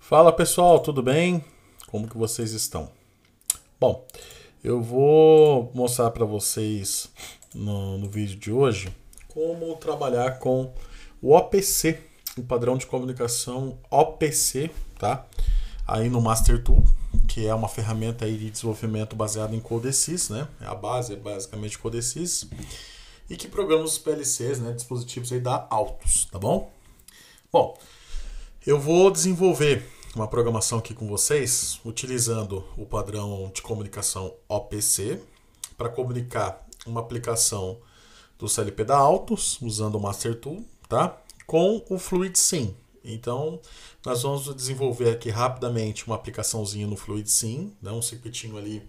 Fala pessoal, tudo bem? Como que vocês estão? Bom, eu vou mostrar para vocês no vídeo de hoje como trabalhar com o OPC, o padrão de comunicação OPC, tá? Aí no Master Tool, que é uma ferramenta aí de desenvolvimento baseada em Codesys, né? A base é basicamente Codesys e que programa os PLCs, né? Dispositivos aí da Altus, tá bom? Bom, eu vou desenvolver uma programação aqui com vocês utilizando o padrão de comunicação OPC para comunicar uma aplicação do CLP da Altus usando o Master Tool, tá? Com o FluidSim. Então, nós vamos desenvolver aqui rapidamente uma aplicaçãozinha no FluidSim, né? Um circuitinho ali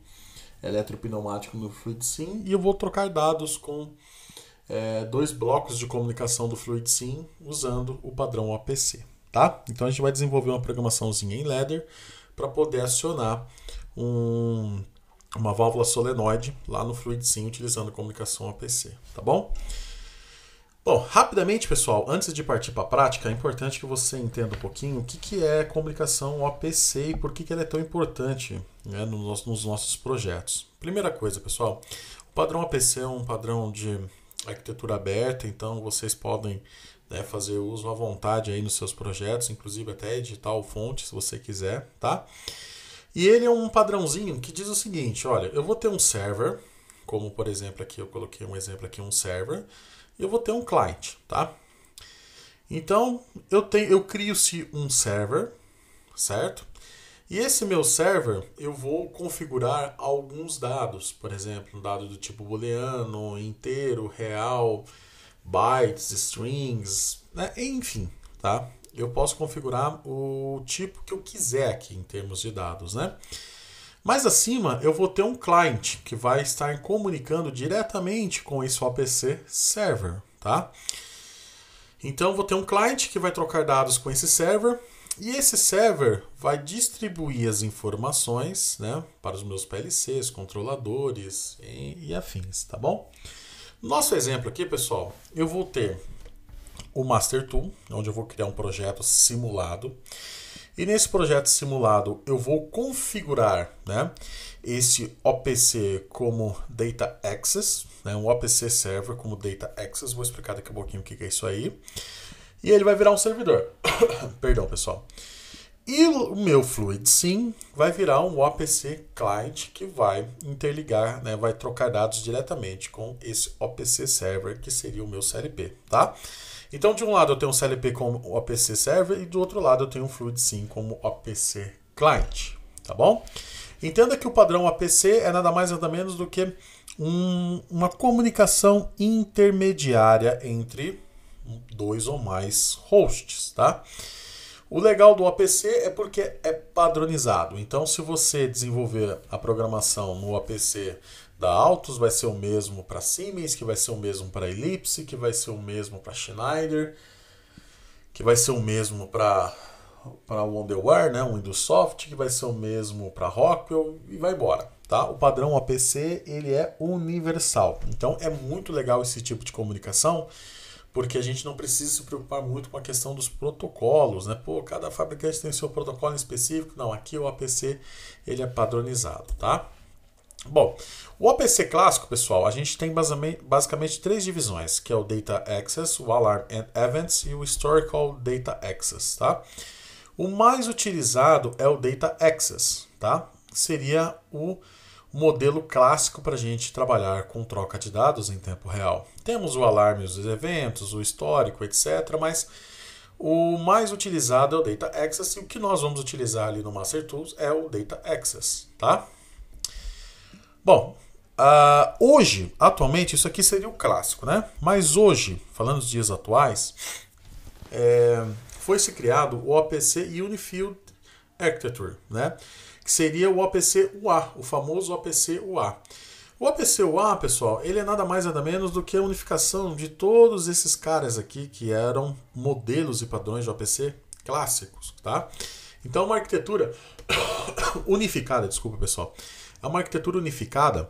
eletropneumático no FluidSim, e eu vou trocar dados com dois blocos de comunicação do FluidSim usando o padrão OPC. Tá? Então a gente vai desenvolver uma programaçãozinha em Ladder para poder acionar uma válvula solenoide lá no FluidSim utilizando a comunicação OPC, tá bom? Bom, rapidamente pessoal, antes de partir para a prática, é importante que você entenda um pouquinho o que é comunicação OPC e por que ela é tão importante, né, nos nossos projetos. Primeira coisa pessoal, o padrão OPC é um padrão de arquitetura aberta, então vocês podem fazer uso à vontade aí nos seus projetos, inclusive até editar o fonte se você quiser, tá? E ele é um padrãozinho que diz o seguinte, olha, eu vou ter um server, como por exemplo aqui eu coloquei um exemplo aqui, um server, e eu vou ter um client, tá? Então eu crio-se um server, certo? E esse meu server eu vou configurar alguns dados, por exemplo, um dado do tipo booleano, inteiro, real, bytes, strings, né? Enfim, tá? Eu posso configurar o tipo que eu quiser aqui em termos de dados, né? Mais acima eu vou ter um client que vai estar comunicando diretamente com esse OPC server, tá? Então eu vou ter um client que vai trocar dados com esse server e esse server vai distribuir as informações, né, para os meus PLCs, controladores e afins, tá bom? Nosso exemplo aqui, pessoal, eu vou ter o Master Tool, onde eu vou criar um projeto simulado. E nesse projeto simulado eu vou configurar, né, esse OPC como Data Access, né, um OPC Server como Data Access. Vou explicar daqui a pouquinho o que é isso aí. E ele vai virar um servidor. Perdão, pessoal. E o meu FluidSim vai virar um OPC Client que vai interligar, né, vai trocar dados diretamente com esse OPC Server, que seria o meu CLP, tá? Então, de um lado eu tenho um CLP como OPC Server e do outro lado eu tenho um FluidSim como OPC Client, tá bom? Entenda que o padrão OPC é nada mais nada menos do que uma comunicação intermediária entre dois ou mais hosts, tá? O legal do OPC é porque é padronizado. Então, se você desenvolver a programação no OPC da Altus, vai ser o mesmo para Siemens, que vai ser o mesmo para Ellipse, que vai ser o mesmo para Schneider, que vai ser o mesmo para Wonderware, né, o Windows Soft, que vai ser o mesmo para Rockwell e vai embora. Tá? O padrão OPC ele é universal. Então, é muito legal esse tipo de comunicação, porque a gente não precisa se preocupar muito com a questão dos protocolos, né? Pô, cada fabricante tem seu protocolo específico. Não, aqui o OPC ele é padronizado, tá? Bom, o OPC clássico, pessoal, a gente tem basicamente três divisões, que é o Data Access, o Alarm and Events e o Historical Data Access, tá? O mais utilizado é o Data Access, tá? Seria o modelo clássico para a gente trabalhar com troca de dados em tempo real. Temos o alarme dos eventos, o histórico, etc. Mas o mais utilizado é o Data Access e o que nós vamos utilizar ali no Master Tools é o Data Access, tá? Bom, hoje, atualmente, isso aqui seria o clássico, né? Mas hoje, falando dos dias atuais, foi-se criado o OPC Unified Architecture, né? Que seria o OPC UA, o famoso OPC UA. O OPC UA, pessoal, ele é nada mais nada menos do que a unificação de todos esses caras aqui que eram modelos e padrões de OPC clássicos, tá? Então, uma arquitetura unificada, desculpa, pessoal, é uma arquitetura unificada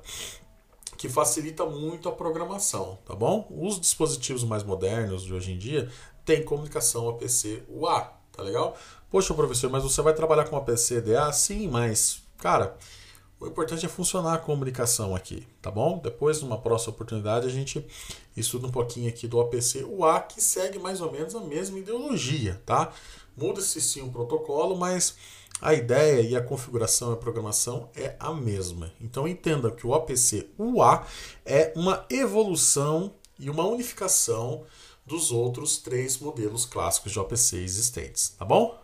que facilita muito a programação, tá bom? Os dispositivos mais modernos de hoje em dia têm comunicação OPC UA, tá legal? Poxa, professor, mas você vai trabalhar com APC-DA? Sim, mas, cara, o importante é funcionar a comunicação aqui, tá bom? Depois, numa próxima oportunidade, a gente estuda um pouquinho aqui do APC-UA, que segue mais ou menos a mesma ideologia, tá? Muda-se sim o protocolo, mas a ideia e a configuração e a programação é a mesma. Então entenda que o APC-UA é uma evolução e uma unificação dos outros 3 modelos clássicos de OPC existentes, tá bom?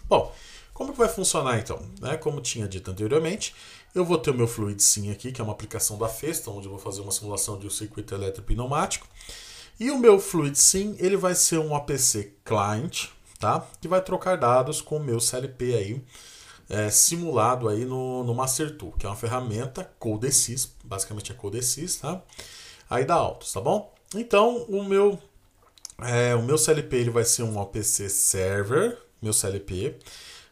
Bom, como que vai funcionar então? Como tinha dito anteriormente, eu vou ter o meu FluidSim aqui, que é uma aplicação da Festa, onde eu vou fazer uma simulação de um circuito elétrico pneumático. E o meu FluidSim, ele vai ser um APC Client, tá? Que vai trocar dados com o meu CLP aí, simulado aí no Master-Tool, que é uma ferramenta Codesys, basicamente é Codesys, tá? Aí da Altus, tá bom? Então, o meu CLP ele vai ser um APC Server, meu CLP.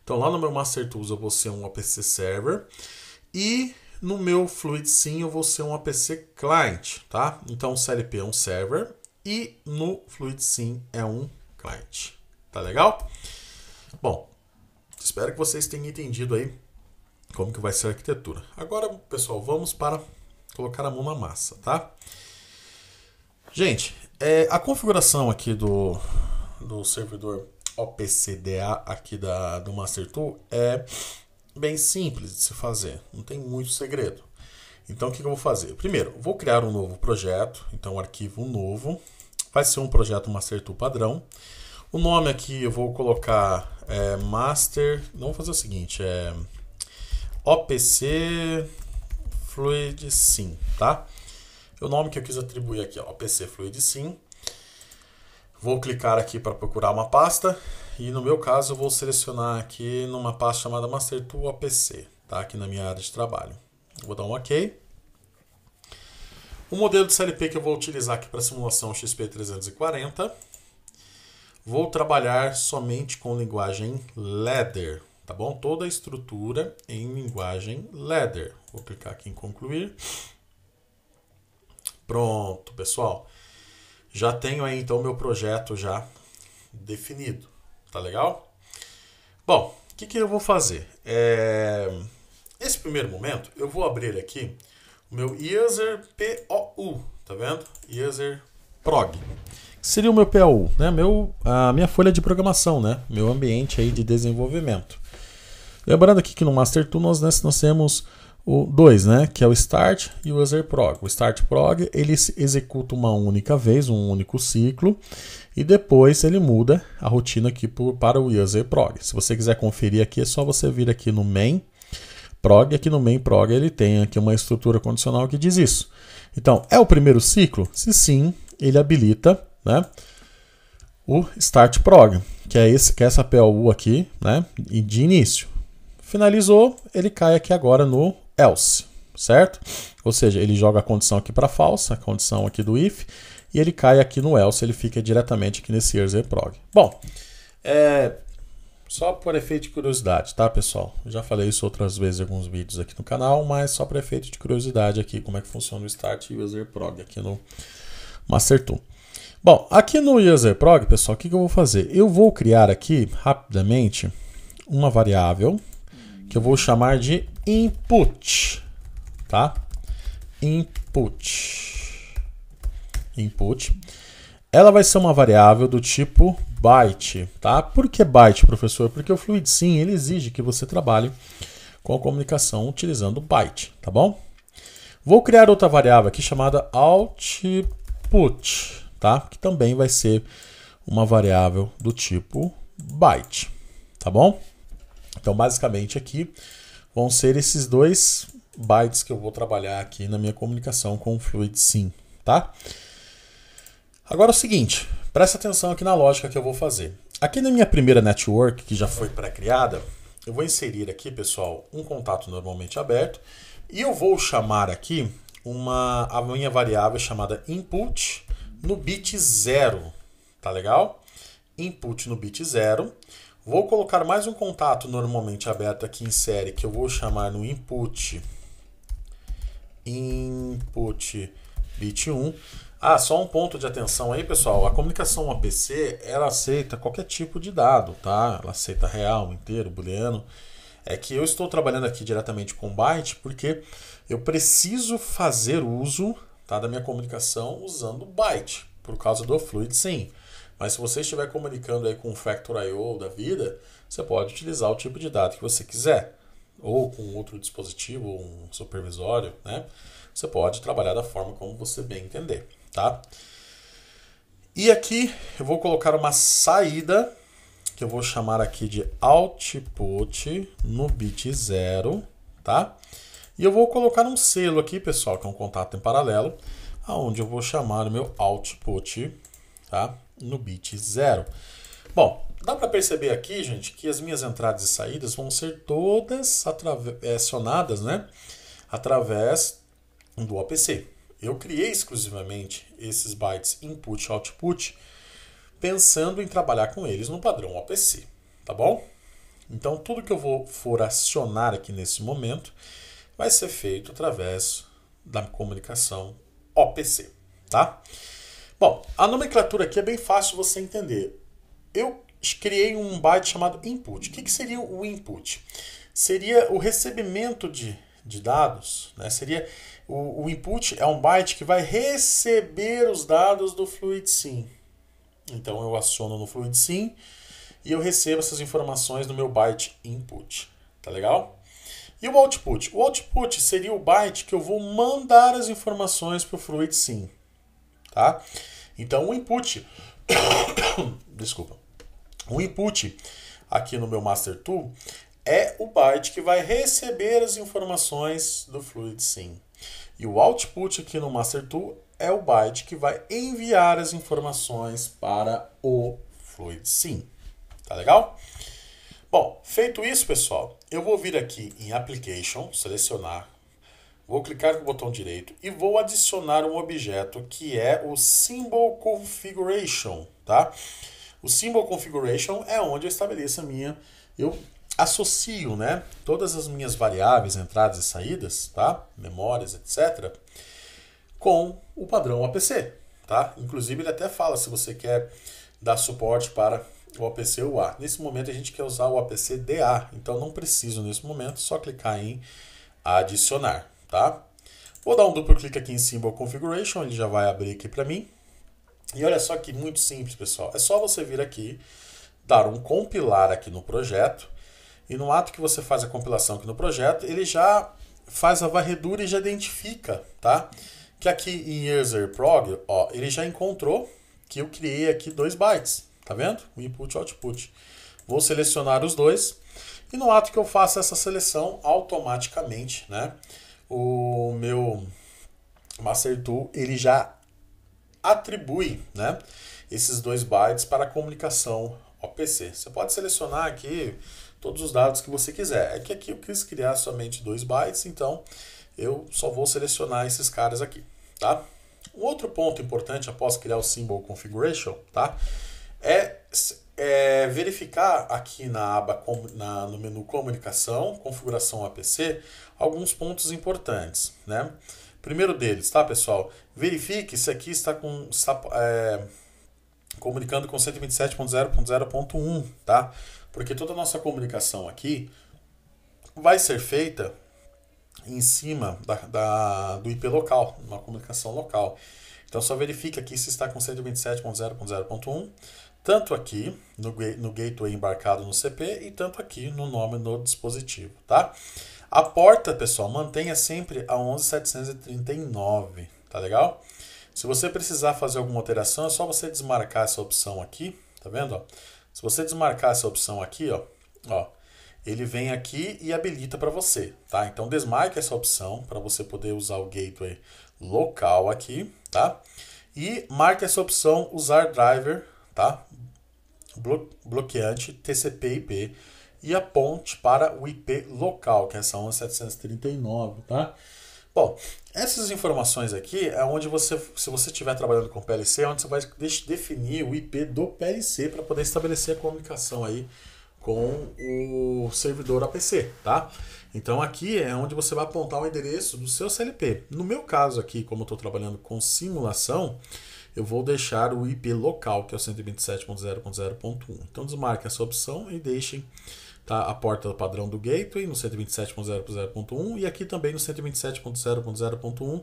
Então, lá no meu Master Tools eu vou ser um APC Server. E no meu FluidSim eu vou ser um APC Client, tá? Então, o CLP é um Server e no FluidSim é um Client. Tá legal? Bom, espero que vocês tenham entendido aí como que vai ser a arquitetura. Agora, pessoal, vamos para colocar a mão na massa, tá? Gente, a configuração aqui do servidor OPC-DA aqui do Master Tool é bem simples de se fazer, não tem muito segredo. Então o que eu vou fazer? Primeiro, vou criar um novo projeto, então um arquivo novo, vai ser um projeto Master Tool padrão. O nome aqui eu vou colocar Master, vamos fazer o seguinte, OPC FluidSim, tá? O nome que eu quis atribuir aqui, OPC FluidSim. Vou clicar aqui para procurar uma pasta e no meu caso eu vou selecionar aqui numa pasta chamada Master Tool OPC, tá? Aqui na minha área de trabalho. Vou dar um OK. O modelo de CLP que eu vou utilizar aqui para simulação XP340. Vou trabalhar somente com linguagem Ladder, tá bom? Toda a estrutura em linguagem Ladder. Vou clicar aqui em concluir. Pronto, pessoal. Já tenho aí então o meu projeto já definido, tá legal? Bom, o que eu vou fazer? Nesse primeiro momento, eu vou abrir aqui o meu User POU, tá vendo? User Prog. Que seria o meu POU, né? A minha folha de programação, né? Meu ambiente aí de desenvolvimento. Lembrando aqui que no Master Tool nós temos o 2, né, que é o Start e o User Prog. O Start Prog ele executa uma única vez, um único ciclo, e depois ele muda a rotina aqui para o User Prog. Se você quiser conferir aqui, é só você vir aqui no Main Prog. Aqui no Main Prog ele tem aqui uma estrutura condicional que diz isso. Então, é o primeiro ciclo? Se sim, ele habilita, né, o Start Prog, que é essa POU aqui, né, de início. Finalizou, ele cai aqui agora no else, certo? Ou seja, ele joga a condição aqui para false, a condição aqui do if, e ele cai aqui no else, ele fica diretamente aqui nesse User Prog. Bom, só por efeito de curiosidade, tá, pessoal? Eu já falei isso outras vezes em alguns vídeos aqui no canal, mas só por efeito de curiosidade aqui, como é que funciona o Start e o User Prog aqui no Master Tool. Bom, aqui no User Prog, pessoal, o que eu vou fazer? Eu vou criar aqui, rapidamente, uma variável que eu vou chamar de input, tá? Input. Ela vai ser uma variável do tipo byte, tá? Por que byte, professor? Porque o FluidSim ele exige que você trabalhe com a comunicação utilizando byte, tá bom? Vou criar outra variável aqui chamada output, tá? Que também vai ser uma variável do tipo byte, tá bom? Então, basicamente aqui vão ser esses 2 bytes que eu vou trabalhar aqui na minha comunicação com o FluidSim, tá? Agora é o seguinte, presta atenção aqui na lógica que eu vou fazer. Aqui na minha primeira network, que já foi pré-criada, eu vou inserir aqui, pessoal, um contato normalmente aberto e eu vou chamar aqui a minha variável chamada input no bit 0, tá legal? Input no bit 0. Vou colocar mais um contato normalmente aberto aqui em série, que eu vou chamar no input bit 1. Ah, só um ponto de atenção aí, pessoal. A comunicação OPC, ela aceita qualquer tipo de dado, tá? Ela aceita real, inteiro, booleano. É que eu estou trabalhando aqui diretamente com byte porque eu preciso fazer uso, tá, da minha comunicação usando byte, por causa do FluidSym. Mas se você estiver comunicando aí com o Factor.io da vida, você pode utilizar o tipo de dado que você quiser. Ou com outro dispositivo, um supervisório, né? Você pode trabalhar da forma como você bem entender, tá? E aqui eu vou colocar uma saída, que eu vou chamar aqui de output no bit 0, tá? E eu vou colocar um selo aqui, pessoal, que é um contato em paralelo, aonde eu vou chamar o meu output, tá? No bit 0. Bom, dá para perceber aqui, gente, que as minhas entradas e saídas vão ser todas acionadas, né? Através do OPC. Eu criei exclusivamente esses bytes input e output pensando em trabalhar com eles no padrão OPC, tá bom? Então, tudo que eu for acionar aqui nesse momento vai ser feito através da comunicação OPC, tá? Bom, a nomenclatura aqui é bem fácil você entender. Eu criei um byte chamado input. O que seria o input? Seria o recebimento de dados, né? Seria o input é um byte que vai receber os dados do FluidSym. Então eu aciono no FluidSym e eu recebo essas informações no meu byte input. Tá legal? E o output? O output seria o byte que eu vou mandar as informações para o FluidSym. Tá? Então o input desculpa. O input aqui no meu Master Tool é o byte que vai receber as informações do FluidSym. E o output aqui no Master Tool é o byte que vai enviar as informações para o FluidSym. Tá legal? Bom, feito isso, pessoal, eu vou vir aqui em Application, selecionar, vou clicar com o botão direito e vou adicionar um objeto que é o Symbol Configuration, tá? O Symbol Configuration é onde eu estabeleço eu associo, né, todas as minhas variáveis, entradas e saídas, tá? Memórias, etc., com o padrão OPC, tá? Inclusive ele até fala se você quer dar suporte para o OPC UA. Nesse momento a gente quer usar o OPC DA, então não preciso nesse momento, só clicar em adicionar, tá? Vou dar um duplo clique aqui em Symbol Configuration, ele já vai abrir aqui para mim. E olha só que muito simples, pessoal. É só você vir aqui, dar um compilar aqui no projeto, e no ato que você faz a compilação aqui no projeto, ele já faz a varredura e já identifica, tá? Que aqui em user_prog, ó, ele já encontrou que eu criei aqui 2 bytes, tá vendo? O input e o output. Vou selecionar os dois, e no ato que eu faço essa seleção, automaticamente, né, o meu Master Tool, ele já atribui, né, esses 2 bytes para a comunicação OPC. Você pode selecionar aqui todos os dados que você quiser. É que aqui eu quis criar somente 2 bytes, então eu só vou selecionar esses caras aqui, tá? Um outro ponto importante após criar o Symbol Configuration, tá, é verificar aqui na aba no menu Comunicação, Configuração OPC, alguns pontos importantes, né? Primeiro deles, tá, pessoal? Verifique se aqui está comunicando com 127.0.0.1, tá? Porque toda a nossa comunicação aqui vai ser feita em cima do IP local, uma comunicação local. Então só verifique aqui se está com 127.0.0.1, tanto aqui no gateway embarcado no CP e tanto aqui no nome do dispositivo, tá? A porta, pessoal, mantenha sempre a 11.739, tá legal? Se você precisar fazer alguma alteração, é só você desmarcar essa opção aqui, tá vendo? Ó? Se você desmarcar essa opção aqui, ó, ele vem aqui e habilita para você, tá? Então desmarque essa opção para você poder usar o gateway local aqui, tá? E marque essa opção usar driver, tá? Bloqueante TCP/IP e a ponte para o IP local, que é essa 11.739, tá? Bom, essas informações aqui é onde se você estiver trabalhando com PLC, é onde você vai definir o IP do PLC para poder estabelecer a comunicação aí com o servidor APC, tá? Então aqui é onde você vai apontar o endereço do seu CLP. No meu caso aqui, como eu estou trabalhando com simulação, eu vou deixar o IP local, que é o 127.0.0.1. Então desmarque essa opção e deixem, tá, a porta do padrão do gateway no 127.0.0.1 e aqui também no 127.0.0.1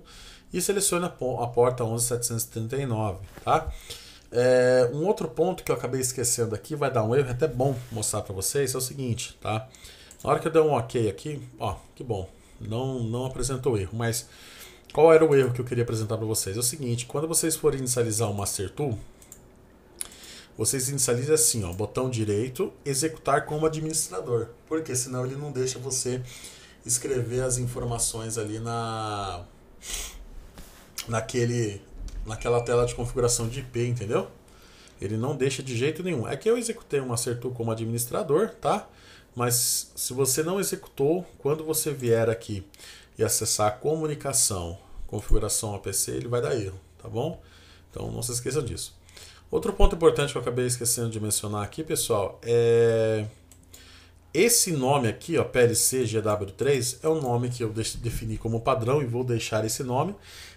e selecione a porta 11.739, tá? Um outro ponto que eu acabei esquecendo aqui, vai dar um erro, é até bom mostrar para vocês, é o seguinte, tá? Na hora que eu der um OK aqui, ó, que bom, não apresentou erro, mas qual era o erro que eu queria apresentar para vocês? É o seguinte, quando vocês forem inicializar o Master Tool, vocês inicializam assim, ó, botão direito, executar como administrador, porque senão ele não deixa você escrever as informações ali naquela tela de configuração de IP, entendeu? Ele não deixa de jeito nenhum. É que eu executei o Master Tool como administrador, tá? Mas se você não executou, quando você vier aqui e acessar a comunicação, configuração APC, ele vai dar erro, tá bom? Então não se esqueçam disso. Outro ponto importante que eu acabei esquecendo de mencionar aqui, pessoal, esse nome aqui, ó, PLC GW3, é um nome que eu defini como padrão e vou deixar esse nome,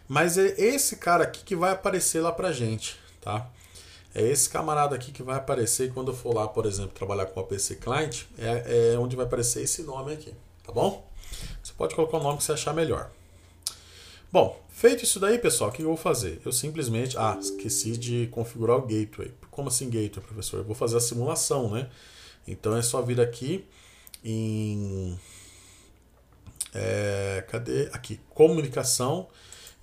mas é esse cara aqui que vai aparecer lá pra gente, tá? É esse camarada aqui que vai aparecer quando eu for lá, por exemplo, trabalhar com o APC Client, é onde vai aparecer esse nome aqui, tá bom? Você pode colocar o nome que você achar melhor. Bom, feito isso daí, pessoal, o que eu vou fazer? Eu simplesmente... esqueci de configurar o gateway. Como assim gateway, professor? Eu vou fazer a simulação, né? Então é só vir aqui em... cadê? Aqui, comunicação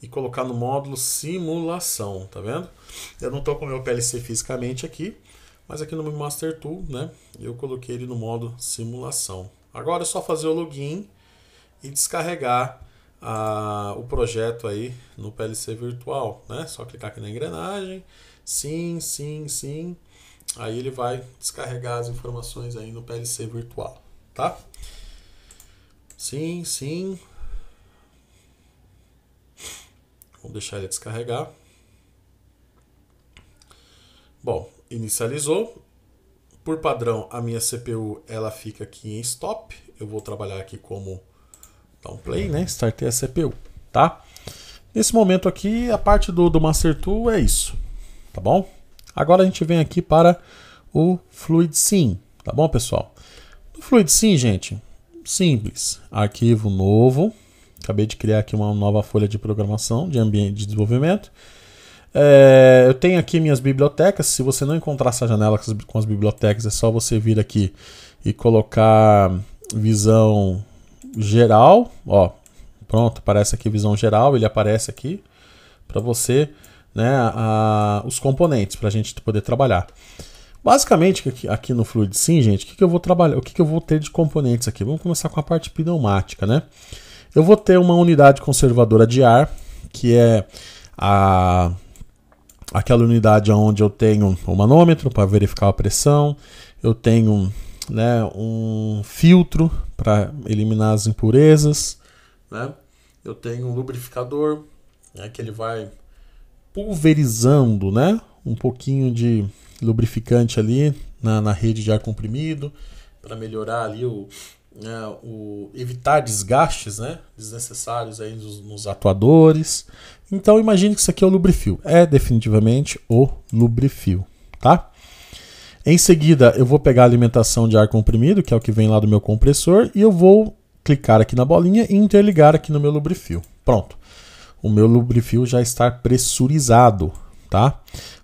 e colocar no módulo simulação, tá vendo? Eu não estou com o meu PLC fisicamente aqui, mas aqui no meu Master Tool, né? Eu coloquei ele no modo simulação. Agora é só fazer o login e descarregar o projeto aí no PLC virtual, né? Só clicar aqui na engrenagem, sim. Aí ele vai descarregar as informações aí no PLC virtual, tá? Sim. Vou deixar ele descarregar. Bom, inicializou. Por padrão, a minha CPU ela fica aqui em stop. Eu vou trabalhar aqui como dar um play, né? Startei a CPU, tá? Nesse momento aqui, a parte do Master Tool é isso, tá bom? Agora a gente vem aqui para o FluidSim, tá bom, pessoal? No FluidSim, gente, simples. Arquivo novo. Acabei de criar aqui uma nova folha de programação de ambiente de desenvolvimento. Eu tenho aqui minhas bibliotecas. Se você não encontrar essa janela com as bibliotecas, é só você vir aqui e colocar visão geral. Ó, pronto, aparece aqui visão geral. Ele aparece aqui para você, né, os componentes para a gente poder trabalhar. Basicamente, aqui no FluidSim, gente, o que eu vou trabalhar? O que eu vou ter de componentes aqui? Vamos começar com a parte pneumática, né? Eu vou ter uma unidade conservadora de ar, que é aquela unidade onde eu tenho um manômetro para verificar a pressão, eu tenho, né, um filtro para eliminar as impurezas, né? Eu tenho um lubrificador, né, que ele vai pulverizando, né, um pouquinho de lubrificante ali na rede de ar comprimido para melhorar ali evitar desgastes, né, desnecessários aí nos atuadores. Então imagine que isso aqui é o lubrifil, é definitivamente o lubrifil, tá? Em seguida eu vou pegar a alimentação de ar comprimido, que é o que vem lá do meu compressor, e eu vou clicar aqui na bolinha e interligar aqui no meu lubrifil. Pronto, o meu lubrifil já está pressurizado, tá?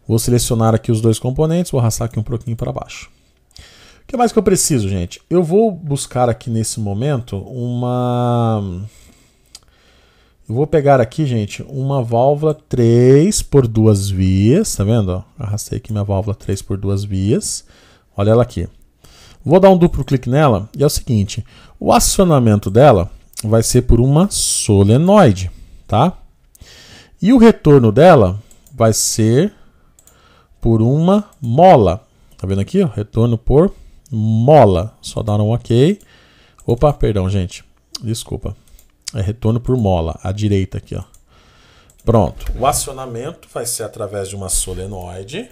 Vou selecionar aqui os dois componentes, vou arrastar aqui um pouquinho para baixo. O que mais que eu preciso, gente? Eu vou buscar aqui nesse momento eu vou pegar aqui, gente, uma válvula 3 por 2 vias, tá vendo? Arrastei aqui minha válvula 3 por 2 vias. Olha ela aqui. Vou dar um duplo clique nela e é o seguinte, o acionamento dela vai ser por uma solenoide, tá? E o retorno dela vai ser por uma mola. Tá vendo aqui? Ó? Retorno por mola. Só dar um OK. Opa, perdão, gente. Desculpa. É retorno por mola, à direita aqui, ó. Pronto. O acionamento vai ser através de uma solenoide,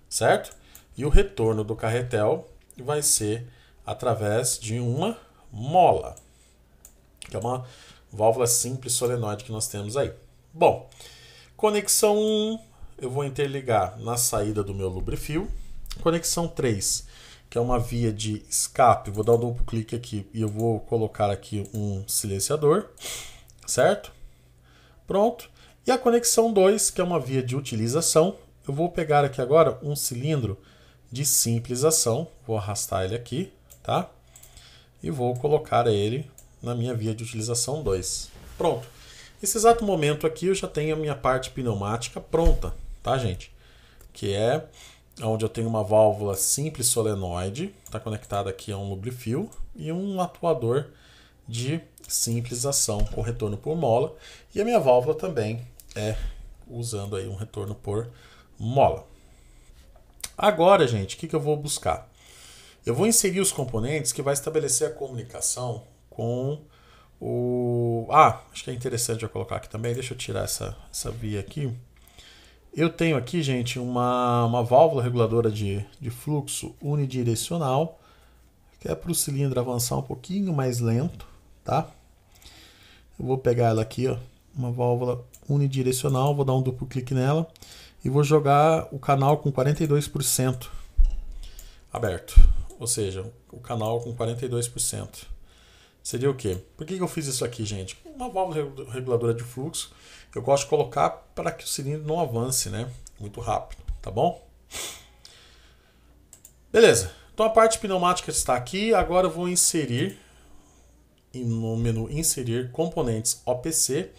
certo? E o retorno do carretel vai ser através de uma mola, que é uma válvula simples solenoide que nós temos aí. Bom, conexão 1, eu vou interligar na saída do meu lubrifio. Conexão 3, que é uma via de escape, vou dar um duplo clique aqui e eu vou colocar aqui um silenciador, certo? Pronto. E a conexão 2, que é uma via de utilização, eu vou pegar aqui agora um cilindro de simples ação, vou arrastar ele aqui, tá? E vou colocar ele na minha via de utilização 2. Pronto. Nesse exato momento aqui eu já tenho a minha parte pneumática pronta, tá, gente? Que é onde eu tenho uma válvula simples solenoide, está conectada aqui a um lubrifio e um atuador de simples ação com retorno por mola. E a minha válvula também é usando aí um retorno por mola. Agora, gente, o que eu vou buscar? Eu vou inserir os componentes que vai estabelecer a comunicação com o... acho que é interessante eu colocar aqui também. Deixa eu tirar essa via aqui. Eu tenho aqui, gente, uma válvula reguladora de fluxo unidirecional, que é para o cilindro avançar um pouquinho mais lento, tá? Eu vou pegar ela aqui, ó, uma válvula unidirecional, vou dar um duplo clique nela e vou jogar o canal com 42% aberto, ou seja, o canal com 42%. Seria o quê? Por que eu fiz isso aqui, gente? Uma válvula reguladora de fluxo, eu gosto de colocar para que o cilindro não avance, né? Muito rápido, tá bom? Beleza. Então a parte pneumática está aqui. Agora eu vou inserir no menu inserir componentes OPC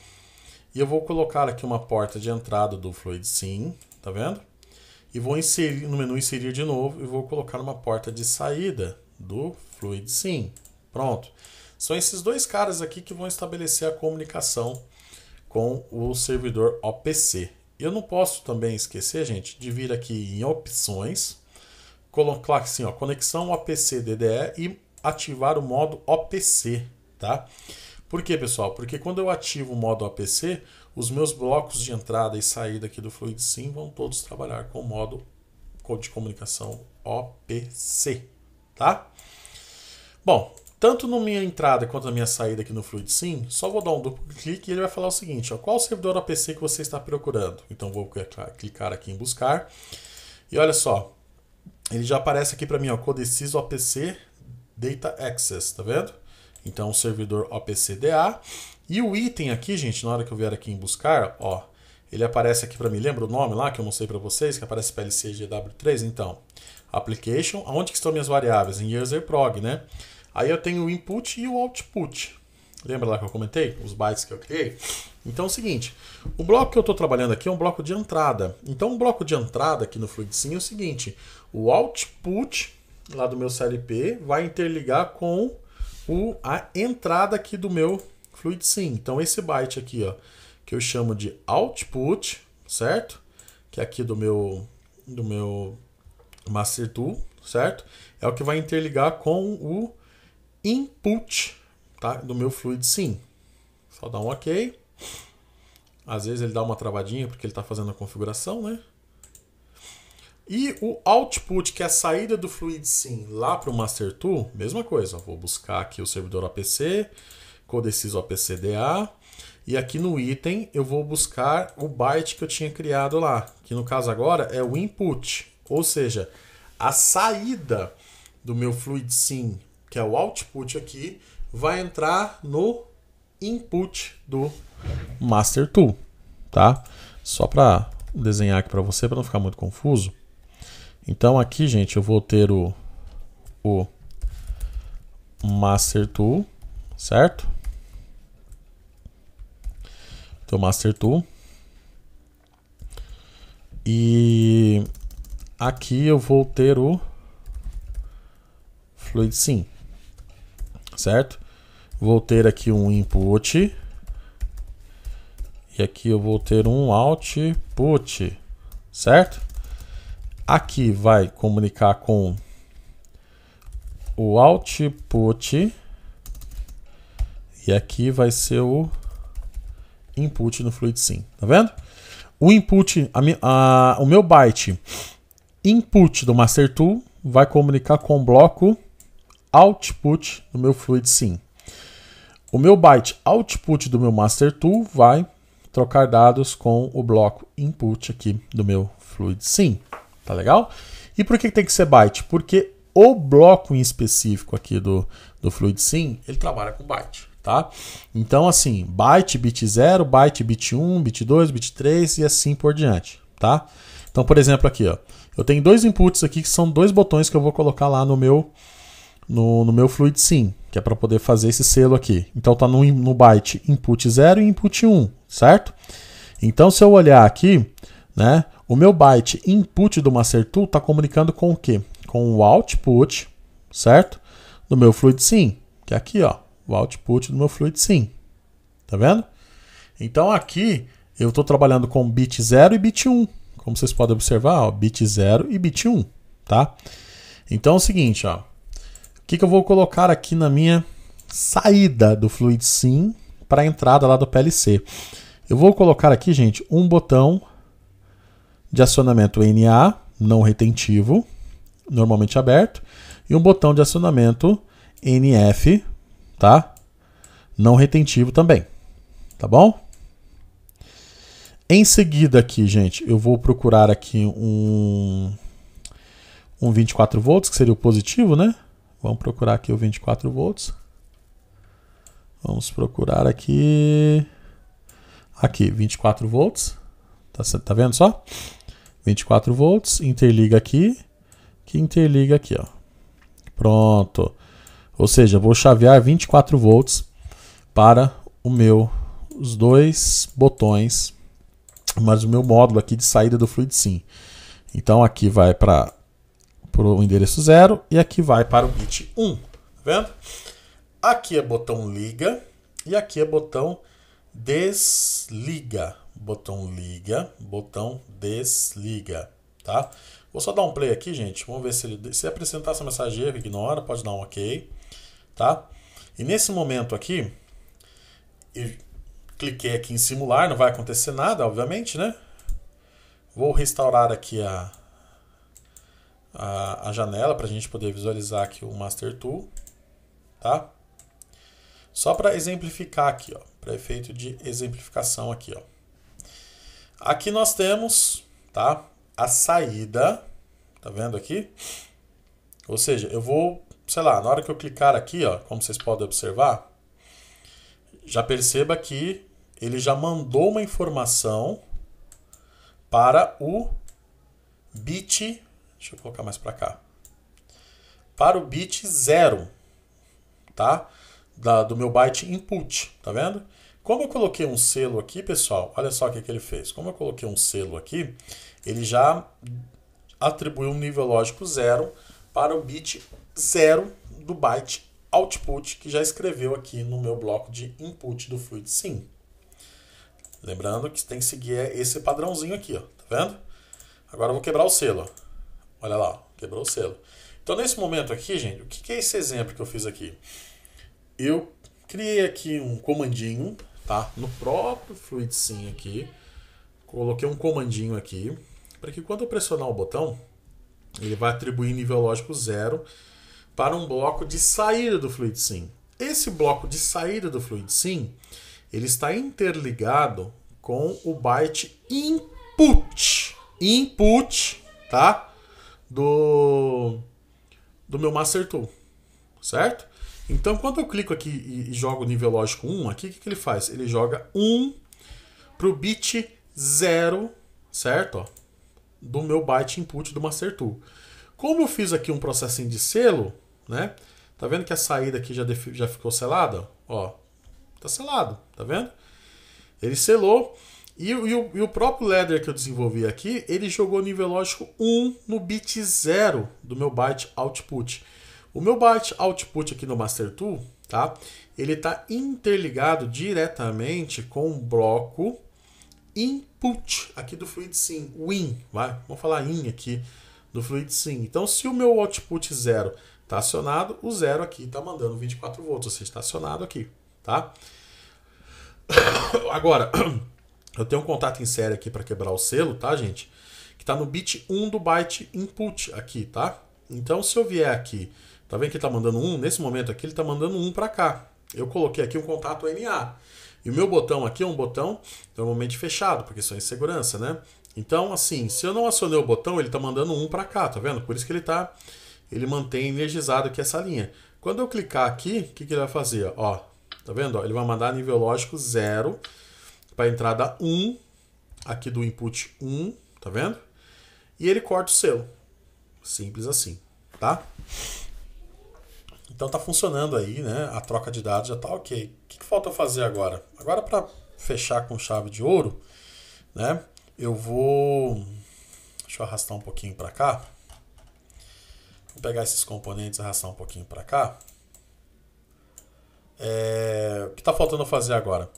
e eu vou colocar aqui uma porta de entrada do Fluid Sim, tá vendo? E vou inserir no menu inserir de novo e vou colocar uma porta de saída do Fluid Sim. Pronto. São esses dois caras aqui que vão estabelecer a comunicação com o servidor OPC. Eu não posso também esquecer, gente, de vir aqui em opções, colocar assim, ó, conexão OPC DDE e ativar o modo OPC, tá? Por quê, pessoal? Porque quando eu ativo o modo OPC, os meus blocos de entrada e saída aqui do Fluid Sim vão todos trabalhar com o modo de comunicação OPC, tá? Bom, tanto na minha entrada quanto na minha saída aqui no Fluid Sim, só vou dar um duplo clique e ele vai falar o seguinte, ó, qual servidor OPC que você está procurando? Então vou clicar aqui em buscar e olha só, ele já aparece aqui para mim, ó, Codesys OPC Data Access, tá vendo? Então o servidor OPC DA e o item aqui, gente, na hora que eu vier aqui em buscar, ó, ele aparece aqui para mim, lembra o nome lá que eu mostrei para vocês, que aparece PLC GW3? Então, Application, aonde que estão minhas variáveis? Em userprog, né? Aí eu tenho o input e o output. Lembra lá que eu comentei? Os bytes que eu criei? Então é o seguinte, o bloco que eu estou trabalhando aqui é um bloco de entrada. Então o bloco de entrada aqui no Fluid Sim é o seguinte, o output lá do meu CLP vai interligar com a entrada aqui do meu Fluid Sim. Então esse byte aqui, ó, que eu chamo de output, certo? Que é aqui do meu Master Tool, certo? É o que vai interligar com o input, tá, do meu Fluid Sim. Só dá um OK. Às vezes ele dá uma travadinha porque ele está fazendo a configuração, né? E o output, que é a saída do Fluid Sim lá para o Master Tool, mesma coisa. Vou buscar aqui o servidor OPC, Codesys OPC DA, e aqui no item eu vou buscar o byte que eu tinha criado lá, que no caso agora é o input, ou seja, a saída do meu Fluid Sim, que é o output aqui, vai entrar no input do Master Tool, tá? Só para desenhar aqui para você, para não ficar muito confuso. Então aqui, gente, eu vou ter o Master Tool, certo? Então, Master Tool. E aqui eu vou ter o Fluid Sim, certo? Vou ter aqui um input e aqui eu vou ter um output, certo? Aqui vai comunicar com o output e aqui vai ser o input no Fluid Sim, tá vendo? O input, o meu byte input do Master Tool vai comunicar com o bloco output do meu FluidSim. O meu byte output do meu master tool vai trocar dados com o bloco input aqui do meu FluidSim. Tá legal? E por que tem que ser byte? Porque o bloco em específico aqui do FluidSim, ele trabalha com byte, tá? Então, assim, byte, bit 0, byte, bit 1, bit 2, bit 3 e assim por diante, tá? Então, por exemplo, aqui, ó, eu tenho dois inputs aqui que são dois botões que eu vou colocar lá no meu FluidSim, que é para poder fazer esse selo aqui. Então tá no byte input 0 e input 1, certo? Então se eu olhar aqui, né, o meu byte input do master tool está comunicando com o quê? Com o output, certo? Do meu FluidSim, que é aqui, ó, o output do meu FluidSim. Tá vendo? Então aqui eu estou trabalhando com bit 0 e bit 1. Como vocês podem observar, ó, bit 0 e bit 1, tá? Então é o seguinte, ó. O que eu vou colocar aqui na minha saída do FluidSim para a entrada lá do PLC? Eu vou colocar aqui, gente, um botão de acionamento NA, não retentivo, normalmente aberto, e um botão de acionamento NF, tá? Não retentivo também, tá bom? Em seguida aqui, gente, eu vou procurar aqui um 24 volts, que seria o positivo, né? Vamos procurar aqui o 24 volts. Vamos procurar aqui. Aqui, 24 volts. Tá vendo só? 24 volts, interliga aqui, que interliga aqui, ó. Pronto. Ou seja, vou chavear 24 volts para os dois botões, mas o meu módulo aqui de saída do FluidSim. Então aqui vai para o endereço 0 e aqui vai para o bit 1, tá vendo? Aqui é botão liga e aqui é botão desliga. Botão liga, botão desliga, tá? Vou só dar um play aqui, gente. Vamos ver se apresentar essa mensagem erro, ignora, pode dar um OK, tá? E nesse momento aqui, eu cliquei aqui em simular, não vai acontecer nada, obviamente, né? Vou restaurar aqui a janela para a gente poder visualizar aqui o Master Tool, tá? Só para exemplificar aqui, ó, para efeito de exemplificação aqui, ó. Aqui nós temos, tá, a saída, tá vendo aqui? Ou seja, eu vou, sei lá, na hora que eu clicar aqui, ó, como vocês podem observar, já perceba que ele já mandou uma informação para o bit, deixa eu colocar mais para cá, para o bit 0, tá? Do meu byte input, tá vendo? Como eu coloquei um selo aqui, pessoal, olha só o que ele fez. Como eu coloquei um selo aqui, ele já atribuiu um nível lógico 0 para o bit 0 do byte output que já escreveu aqui no meu bloco de input do FluidSim. Lembrando que tem que seguir esse padrãozinho aqui, ó, tá vendo? Agora eu vou quebrar o selo, ó. Olha lá, ó, quebrou o selo. Então nesse momento aqui, gente, o que é esse exemplo que eu fiz aqui? Eu criei aqui um comandinho, tá? No próprio FluidSim aqui, coloquei um comandinho aqui, para que quando eu pressionar o botão, ele vai atribuir nível lógico 0 para um bloco de saída do FluidSim. Esse bloco de saída do FluidSim, ele está interligado com o byte input, tá? Do meu Master Tool, certo? Então, quando eu clico aqui e jogo o nível lógico 1, aqui o que ele faz? Ele joga 1 para o bit 0, certo? Ó, do meu byte input do Master Tool. Como eu fiz aqui um processinho de selo, né? Tá vendo que a saída aqui já ficou selada? Ó, tá selado, tá vendo? Ele selou e o próprio ladder que eu desenvolvi aqui, ele jogou nível lógico 1 no bit 0 do meu byte output. O meu byte output aqui no Master Tool, tá? Ele está interligado diretamente com o bloco input aqui do FluidSim, o in, vai? Vamos falar in aqui do FluidSim. Então, se o meu output 0 está acionado, o 0 aqui está mandando 24 volts, ou seja, está acionado aqui, tá? Agora, eu tenho um contato em série aqui para quebrar o selo, tá, gente? Que está no bit 1 do byte input aqui, tá? Então, se eu vier aqui, tá vendo que ele tá mandando 1? Nesse momento aqui, ele tá mandando 1 para cá. Eu coloquei aqui um contato NA. E o meu botão aqui é um botão normalmente fechado, porque isso é insegurança, né? Então, assim, se eu não acionei o botão, ele tá mandando 1 para cá, tá vendo? Por isso que ele mantém energizado aqui essa linha. Quando eu clicar aqui, o que ele vai fazer? Ó, tá vendo? Ele vai mandar nível lógico 0 para a entrada 1, aqui do input 1, tá vendo? E ele corta o selo. Simples assim, tá? Então tá funcionando aí, né? A troca de dados já tá ok. O que falta fazer agora? Agora, para fechar com chave de ouro, né? Eu vou... Deixa eu arrastar um pouquinho para cá. Vou pegar esses componentes e arrastar um pouquinho para cá. O que está faltando fazer agora?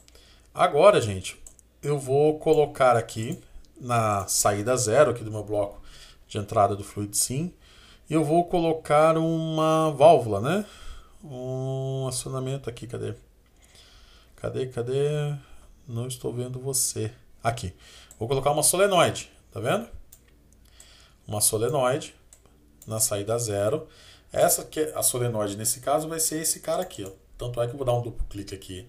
Agora, gente, eu vou colocar aqui na saída 0 aqui do meu bloco de entrada do FluidSim, e eu vou colocar uma válvula, né? Um acionamento aqui, cadê? Cadê? Não estou vendo você. Aqui. Vou colocar uma solenoide, tá vendo? Uma solenoide na saída 0. Essa que a solenoide nesse caso vai ser esse cara aqui, ó. Tanto é que eu vou dar um duplo clique aqui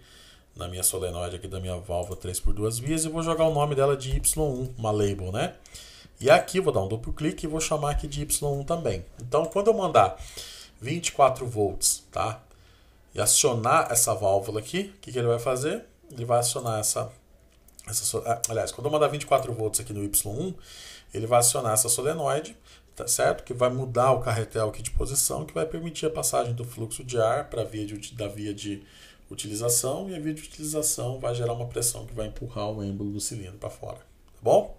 na minha solenoide aqui da minha válvula 3x2 vias e vou jogar o nome dela de Y1, uma label, né? E aqui vou dar um duplo clique e vou chamar aqui de Y1 também. Então, quando eu mandar 24 volts, tá? E acionar essa válvula aqui, o que ele vai fazer? Ele vai acionar aliás, quando eu mandar 24 volts aqui no Y1, ele vai acionar essa solenoide, tá certo? Que vai mudar o carretel aqui de posição, que vai permitir a passagem do fluxo de ar para da via de utilização, e a via de utilização vai gerar uma pressão que vai empurrar o êmbolo do cilindro para fora, tá bom?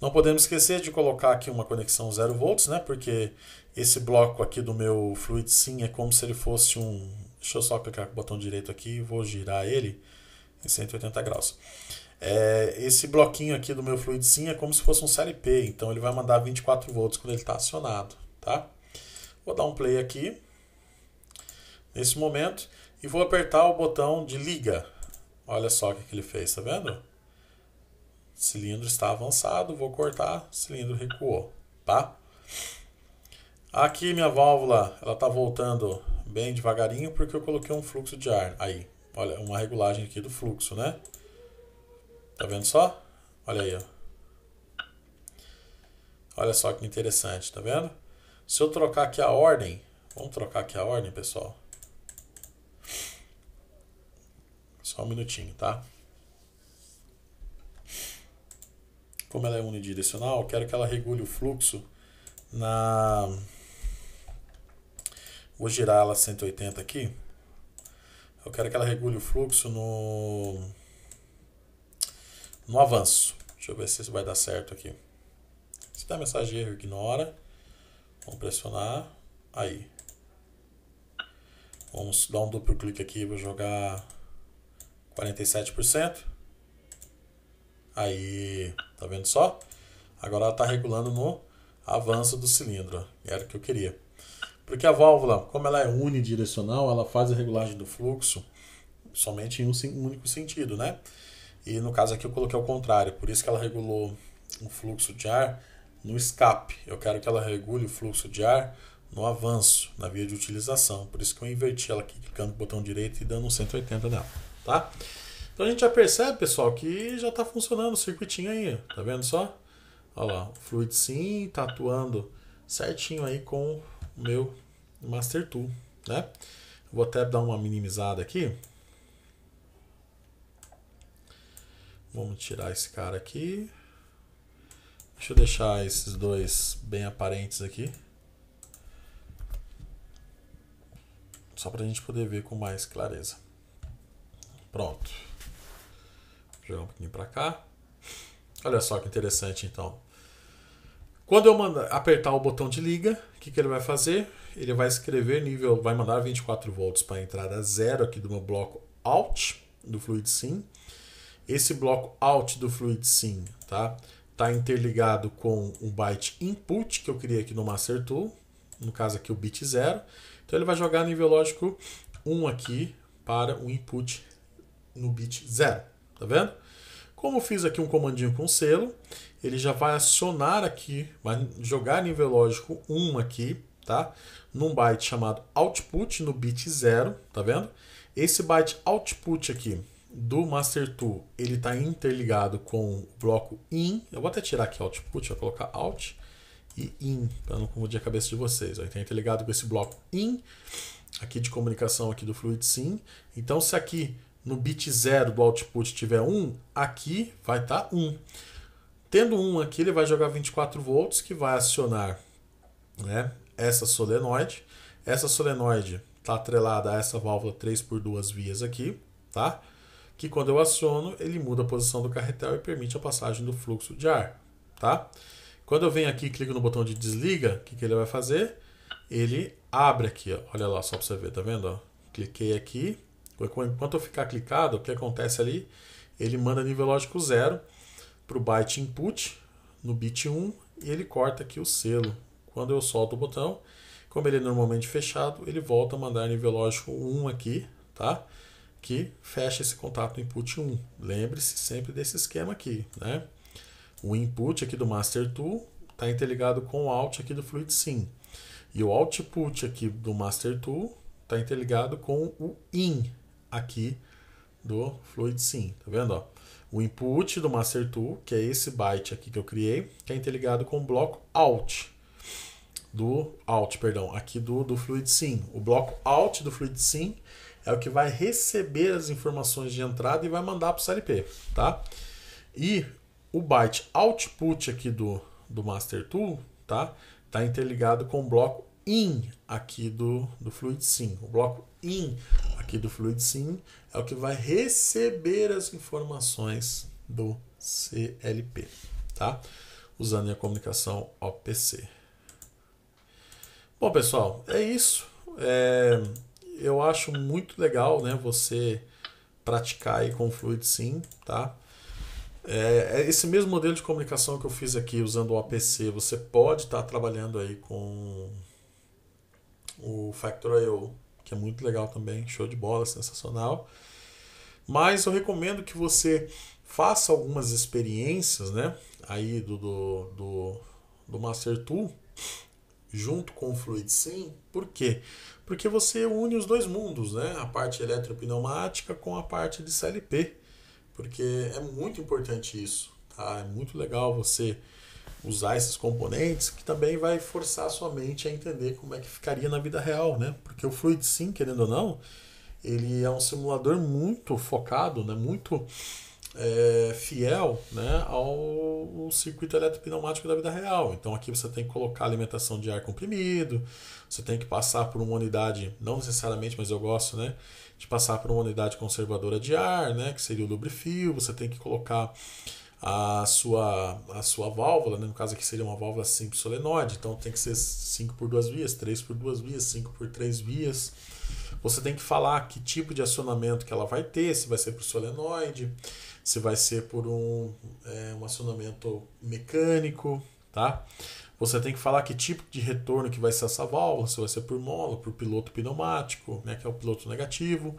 Não podemos esquecer de colocar aqui uma conexão 0 volts, né? Porque esse bloco aqui do meu FluidSim é como se ele fosse um... Deixa eu só clicar com o botão direito aqui e vou girar ele em 180 graus. Esse bloquinho aqui do meu FluidSim é como se fosse um CLP, então ele vai mandar 24 volts quando ele está acionado, tá? Vou dar um play aqui, nesse momento, e vou apertar o botão de liga. Olha só o que ele fez, tá vendo? Cilindro está avançado, vou cortar, cilindro recuou, tá? Aqui minha válvula, ela está voltando bem devagarinho porque eu coloquei um fluxo de ar. Aí, olha, uma regulagem aqui do fluxo, né? Tá vendo só? Olha aí, ó. Olha só que interessante, tá vendo? Se eu trocar aqui a ordem, vamos trocar aqui a ordem, pessoal. Só um minutinho, tá? Como ela é unidirecional, eu quero que ela regule o fluxo na... Vou girar ela 180 aqui. Eu quero que ela regule o fluxo no avanço. Deixa eu ver se isso vai dar certo aqui. Se der mensagem de erro, ignora. Vamos pressionar. Aí. Vamos dar um duplo clique aqui. Vou jogar 47%. Aí. Tá vendo só? Agora ela está regulando no avanço do cilindro. Era o que eu queria. Porque a válvula, como ela é unidirecional, ela faz a regulagem do fluxo somente em um único sentido, né? E no caso aqui eu coloquei ao contrário, por isso que ela regulou o fluxo de ar no escape. Eu quero que ela regule o fluxo de ar no avanço, na via de utilização. Por isso que eu inverti ela aqui, clicando no botão direito e dando um 180 nela, tá? Então a gente já percebe, pessoal, que já está funcionando o circuitinho aí, tá vendo só? Olha lá, o FluidSim está atuando certinho aí com o meu Master Tool, né? Vou até dar uma minimizada aqui. Vamos tirar esse cara aqui. Deixa eu deixar esses dois bem aparentes aqui. Só para a gente poder ver com mais clareza. Pronto. Vou jogar um pouquinho para cá. Olha só que interessante, então. Quando eu apertar o botão de liga, o que ele vai fazer? Ele vai escrever nível, vai mandar 24 volts para a entrada 0 aqui do meu bloco out do FluidSim. Esse bloco out do FluidSim, tá interligado com o byte input que eu criei aqui no Master Tool, no caso aqui o bit 0. Então ele vai jogar nível lógico 1 aqui para o input no bit 0, tá vendo? Como eu fiz aqui um comandinho com selo, ele já vai acionar aqui, vai jogar nível lógico 1 aqui, tá? Num byte chamado output, no bit 0, tá vendo? Esse byte output aqui do master tool, ele está interligado com o bloco in. Eu vou até tirar aqui output, vou colocar out e in, para não confundir a cabeça de vocês. Ele está interligado com esse bloco in, aqui de comunicação aqui do FluidSym. Então, se aqui no bit 0 do output tiver 1, aqui vai estar 1. Tendo 1 aqui, ele vai jogar 24 volts, que vai acionar, né, essa solenoide. Essa solenoide está atrelada a essa válvula 3 por 2 vias aqui, tá? Que quando eu aciono, ele muda a posição do carretel e permite a passagem do fluxo de ar, tá? Quando eu venho aqui e clico no botão de desliga, o que ele vai fazer? Ele abre aqui, ó. Olha lá, só para você ver, tá vendo? Ó? Cliquei aqui, enquanto eu ficar clicado, o que acontece ali? Ele manda nível lógico 0 para o byte input, no bit 1, e ele corta aqui o selo. Quando eu solto o botão, como ele é normalmente fechado, ele volta a mandar nível lógico 1 aqui, tá? Que fecha esse contato input 1. Lembre-se sempre desse esquema aqui, né? O input aqui do master tool está interligado com o out aqui do FluidSym. E o output aqui do master tool está interligado com o in aqui do FluidSym. Tá vendo? Ó? O input do master tool, que é esse byte aqui que eu criei, que é interligado com o bloco out. Aqui do FluidSym. O bloco out do FluidSym é o que vai receber as informações de entrada e vai mandar para o CLP, tá? E o byte output aqui do master tool, tá? Tá interligado com o bloco in aqui do FluidSym. O bloco in aqui do FluidSym é o que vai receber as informações do CLP, tá? Usando a comunicação OPC. Bom, pessoal, é isso. Eu acho muito legal, né, você praticar aí com o FluidSym, tá? Esse mesmo modelo de comunicação que eu fiz aqui usando o OPC, você pode estar trabalhando aí com o Factor.io, que é muito legal também, show de bola, sensacional. Mas eu recomendo que você faça algumas experiências, né, aí do Master Tool junto com o FluidSym. Por quê? Porque você une os dois mundos, né? A parte eletropneumática com a parte de CLP. Porque é muito importante isso, tá? É muito legal você usar esses componentes, que também vai forçar a sua mente a entender como é que ficaria na vida real, né? Porque o FluidSym, querendo ou não, ele é um simulador muito focado, né? Muito fiel, né, ao circuito eletropneumático da vida real. Então aqui você tem que colocar alimentação de ar comprimido, você tem que passar por uma unidade, não necessariamente, mas eu gosto, né, de passar por uma unidade conservadora de ar, né, que seria o lubrifio. Você tem que colocar a sua válvula, né, no caso aqui seria uma válvula simples solenoide, então tem que ser 5 por 2 vias, 3 por 2 vias, 5 por 3 vias. Você tem que falar que tipo de acionamento que ela vai ter, se vai ser por solenoide, se vai ser por um acionamento mecânico, tá? Você tem que falar que tipo de retorno que vai ser essa válvula, se vai ser por mola, por piloto pneumático, né, que é o piloto negativo.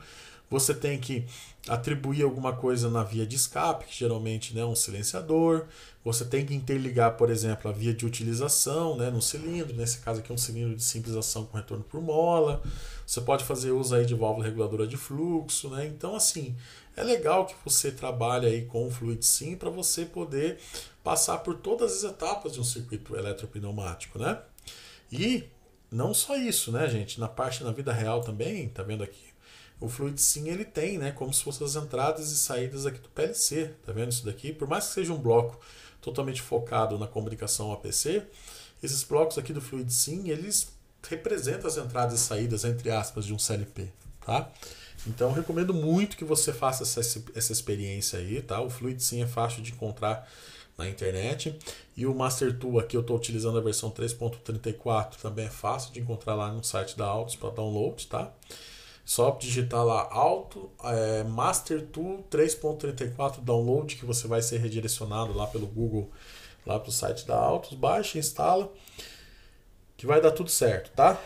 Você tem que atribuir alguma coisa na via de escape, que geralmente, né, é um silenciador. Você tem que interligar, por exemplo, a via de utilização, né, no cilindro. Nesse caso aqui é um cilindro de simples ação com retorno por mola. Você pode fazer uso aí de válvula reguladora de fluxo, né? Então, assim, é legal que você trabalhe aí com o FluidSym para você poder passar por todas as etapas de um circuito eletropneumático, né? E não só isso, né, gente? Na vida real também, tá vendo aqui? O FluidSym, ele tem, né, como se fossem as entradas e saídas aqui do PLC, tá vendo isso daqui? Por mais que seja um bloco totalmente focado na comunicação OPC, esses blocos aqui do FluidSym, eles representam as entradas e saídas, entre aspas, de um CLP, tá? Então, eu recomendo muito que você faça essa experiência aí, tá? O FluidSym é fácil de encontrar na internet. E o Master Tool aqui eu estou utilizando a versão 3.34, também é fácil de encontrar lá no site da Altus para download, tá? Só digitar lá Master Tool 3.34 download, que você vai ser redirecionado lá pelo Google, lá para o site da Altus. Baixa, instala, que vai dar tudo certo, tá?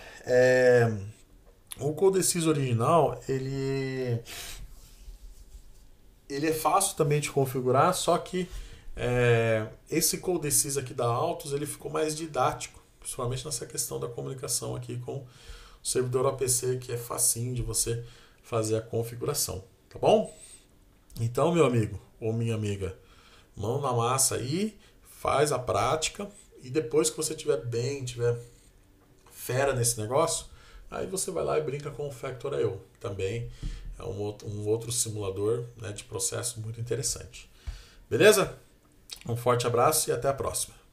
O Codesys original, ele ele é fácil também de configurar, só que esse Codesys aqui da Altus ele ficou mais didático, principalmente nessa questão da comunicação aqui com o servidor APC, que é facinho de você fazer a configuração, tá bom? Então, meu amigo ou minha amiga, mão na massa aí, faz a prática e depois que você tiver fera nesse negócio, aí você vai lá e brinca com o Factor.io. Também é um outro simulador, né, de processo muito interessante. Beleza? Um forte abraço e até a próxima.